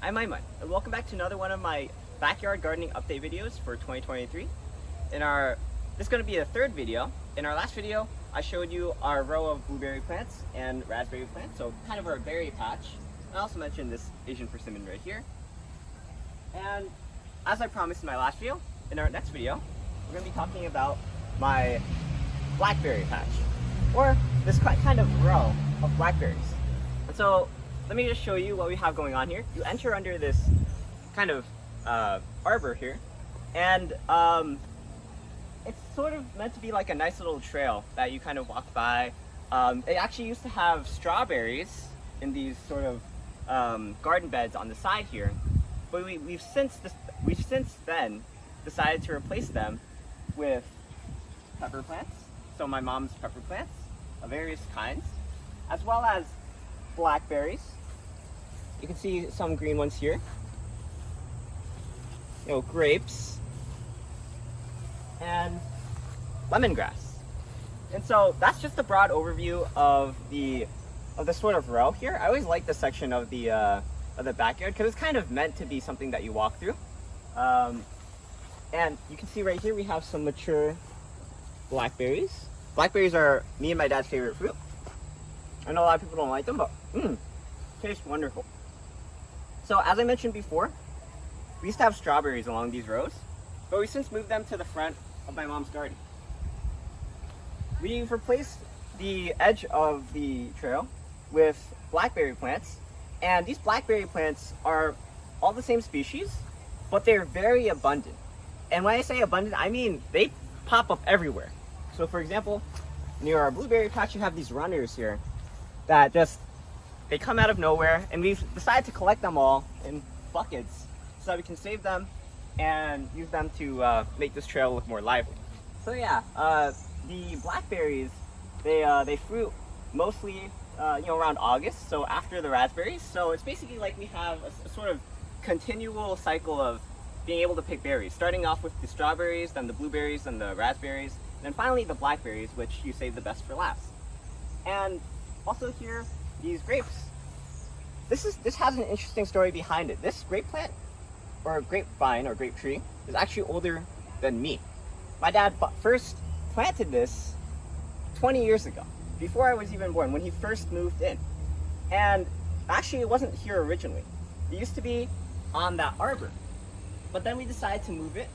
I'm Aiman, and welcome back to another one of my backyard gardening update videos for 2023. This is going to be the third video. In our last video, I showed you our row of blueberry plants and raspberry plants, so kind of our berry patch. I also mentioned this Asian persimmon right here. And as I promised in my last video, in our next video, we're going to be talking about my blackberry patch, or this kind of row of blackberries. And so let me just show you what we have going on here. You enter under this kind of arbor here, and it's sort of meant to be like a nice little trail that you kind of walk by. It actually used to have strawberries in these sort of garden beds on the side here, but we've since then decided to replace them with pepper plants. So my mom's pepper plants of various kinds, as well as blackberries. You can see some green ones here. Grapes and lemongrass. And so that's just a broad overview of the sort of row here. I always like this section of the backyard because it's kind of meant to be something that you walk through. And you can see right here we have some mature blackberries. Blackberries are me and my dad's favorite fruit. I know a lot of people don't like them, but taste wonderful. So as I mentioned before, we used to have strawberries along these rows, but we since moved them to the front of my mom's garden. We've replaced the edge of the trail with blackberry plants, and these blackberry plants are all the same species, but they're very abundant. And when I say abundant, I mean they pop up everywhere. So for example, near our blueberry patch, you have these runners here that they come out of nowhere, and we've decided to collect them all in buckets so that we can save them and use them to make this trail look more lively. So yeah, the blackberries, they fruit mostly around August, so after the raspberries. So it's basically like we have a sort of continual cycle of being able to pick berries, starting off with the strawberries, then the blueberries, then the raspberries, and then finally the blackberries, which you save the best for last. And also here, these grapes. This has an interesting story behind it. This grape plant, or grapevine, or grape tree, is actually older than me. My dad first planted this 20 years ago, before I was even born, when he first moved in. And actually it wasn't here originally. It used to be on that arbor. But then we decided to move it,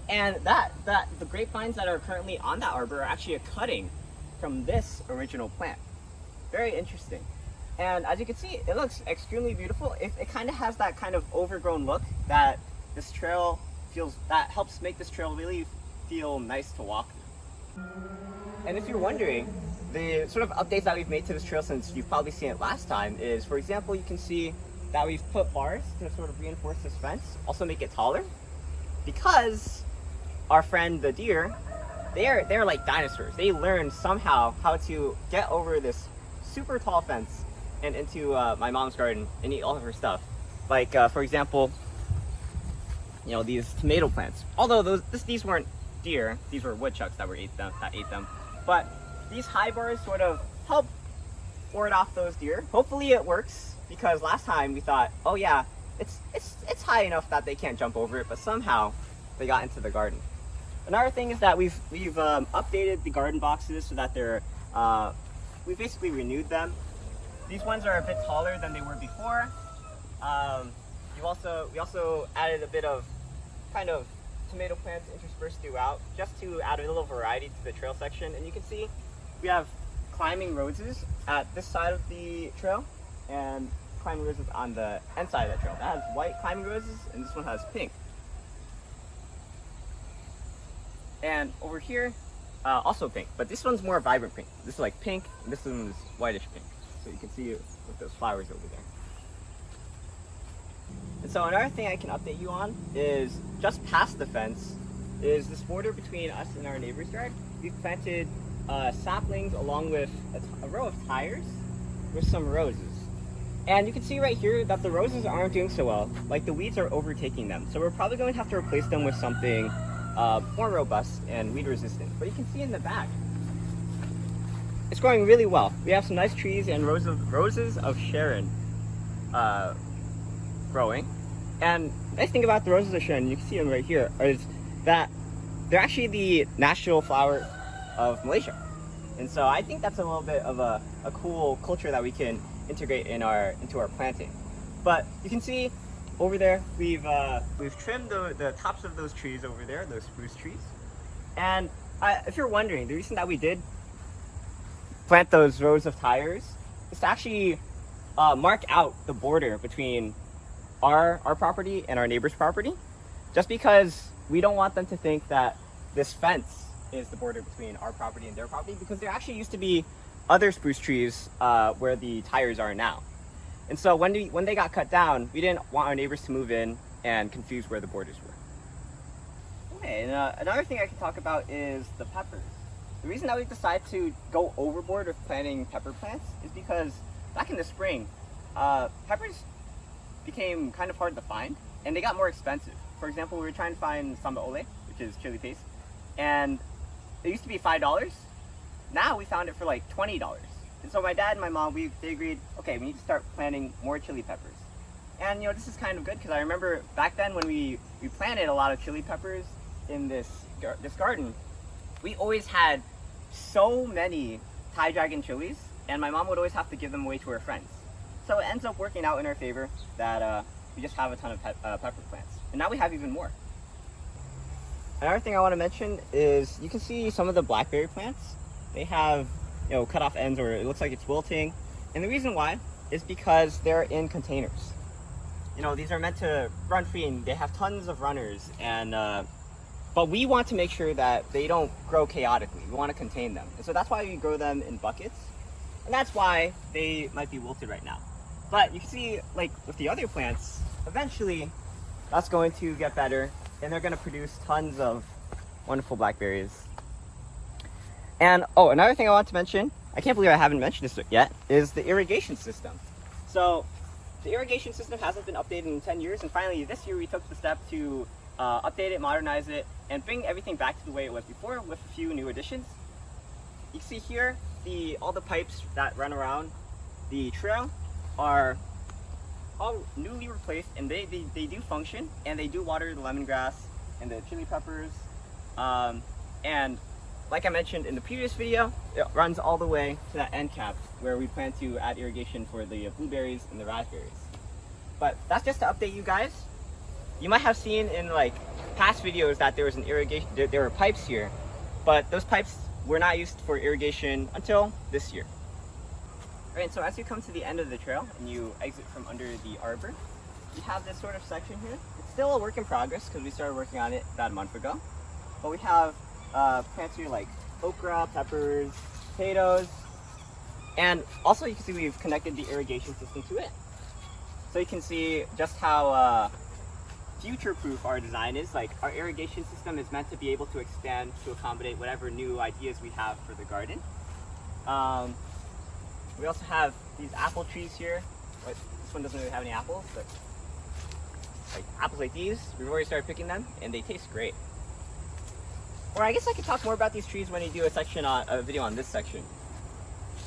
and the grapevines that are currently on that arbor are actually a cutting from this original plant. Very interesting. And as you can see, it looks extremely beautiful. It kind of has that kind of overgrown look that this trail that helps make this trail really feel nice to walk through. And if you're wondering, the sort of updates that we've made to this trail since you've probably seen it last time is, for example, you can see that we've put bars to sort of reinforce this fence, also make it taller, because our friend the deer, they're like dinosaurs. They learned somehow how to get over this super tall fence and into my mom's garden and eat all of her stuff. Like for example, these tomato plants. Although these weren't deer, these were woodchucks that ate them. But these high bars sort of help ward off those deer. Hopefully it works, because last time we thought, oh yeah, it's high enough that they can't jump over it, but somehow they got into the garden. Another thing is that we've updated the garden boxes so that we basically renewed them. These ones are a bit taller than they were before. We also added a bit of kind of tomato plants interspersed throughout, just to add a little variety to the trail section. And you can see we have climbing roses at this side of the trail, and climbing roses on the end side of the trail. That has white climbing roses, and this one has pink. And over here, also pink, but this one's more vibrant pink. This is like pink, and this one is whitish pink. So you can see it with those flowers over there. And so another thing I can update you on is, just past the fence is this border between us and our neighbor's yard. We've planted saplings along with a row of tires with some roses. And you can see right here that the roses aren't doing so well. Like, the weeds are overtaking them. So we're probably going to have to replace them with something more robust and weed resistant. But you can see in the back, it's growing really well. We have some nice trees and roses of Sharon growing. And the nice thing about the roses of Shen, you can see them right here, is that they're actually the national flower of Malaysia. And so I think that's a little bit of a cool culture that we can integrate into our planting. But you can see over there, we've trimmed the tops of those trees over there, those spruce trees. And if you're wondering, the reason that we did plant those rows of tires is to actually mark out the border between our property and our neighbor's property, just because we don't want them to think that this fence is the border between our property and their property, because there actually used to be other spruce trees where the tires are now. And so when they got cut down, we didn't want our neighbors to move in and confuse where the borders were. Okay, and another thing I can talk about is the peppers. The reason that we decided to go overboard with planting pepper plants is because back in the spring, peppers became kind of hard to find, and they got more expensive. For example, we were trying to find samba ole, which is chili paste, and it used to be $5. Now we found it for like $20. And so my dad and my mom, they agreed, okay, we need to start planting more chili peppers. And this is kind of good, because I remember back then when we planted a lot of chili peppers in this garden, we always had so many Thai dragon chilies, and my mom would always have to give them away to her friends. So it ends up working out in our favor that we just have a ton of pepper plants. And now we have even more. Another thing I want to mention is you can see some of the blackberry plants. They have cut off ends, or it looks like it's wilting. And the reason why is because they're in containers. These are meant to run free, and they have tons of runners. And but we want to make sure that they don't grow chaotically. We want to contain them. And so that's why we grow them in buckets. And that's why they might be wilted right now. But you can see, like with the other plants, eventually that's going to get better, and they're going to produce tons of wonderful blackberries. And another thing I want to mention, I can't believe I haven't mentioned this yet, is the irrigation system. So the irrigation system hasn't been updated in 10 years, and finally this year we took the step to update it, modernize it, and bring everything back to the way it was before with a few new additions. You can see here all the pipes that run around the trail are all newly replaced, and they do function, and they do water the lemongrass and the chili peppers. And like I mentioned in the previous video, it runs all the way to that end cap where we plan to add irrigation for the blueberries and the raspberries. But that's just to update you guys. You might have seen in like past videos that there was an irrigation, there were pipes here, but those pipes were not used for irrigation until this year. Alright, so as you come to the end of the trail and you exit from under the arbor, you have this sort of section here. It's still a work in progress because we started working on it about a month ago. But we have plants here like okra, peppers, potatoes, and also you can see we've connected the irrigation system to it. So you can see just how future-proof our design is. Like, our irrigation system is meant to be able to expand to accommodate whatever new ideas we have for the garden. We also have these apple trees here. This one doesn't really have any apples, but like apples like these, we've already started picking them, and they taste great. Or I guess I could talk more about these trees when you do a video on this section.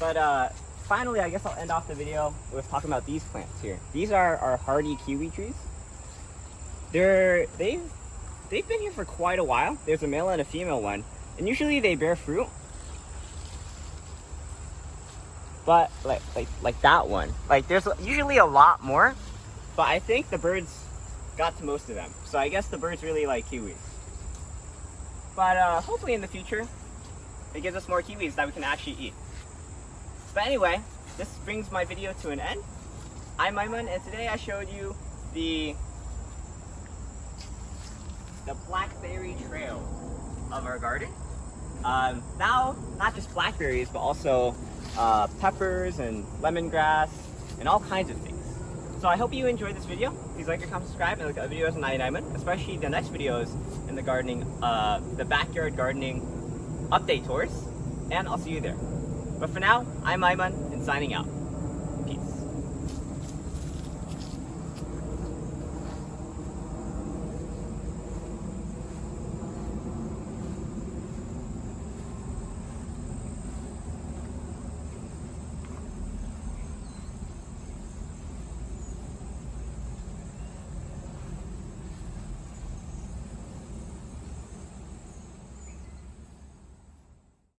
But finally, I guess I'll end off the video with talking about these plants here. These are our hardy kiwi trees. They've been here for quite a while. There's a male and a female one, and usually they bear fruit. But like that one, like there's usually a lot more, but I think the birds got to most of them. So I guess the birds really like kiwis. But hopefully in the future, it gives us more kiwis that we can actually eat. But anyway, this brings my video to an end. I'm Aiman, and today I showed you the blackberry trail of our garden. Now, not just blackberries, but also peppers and lemongrass and all kinds of things. So I hope you enjoyed this video. Please like, comment, subscribe, and look at other videos on EyeOnAiman, especially the next videos in the gardening, the backyard gardening update tours, and I'll see you there. But for now, I'm Aiman, and signing out.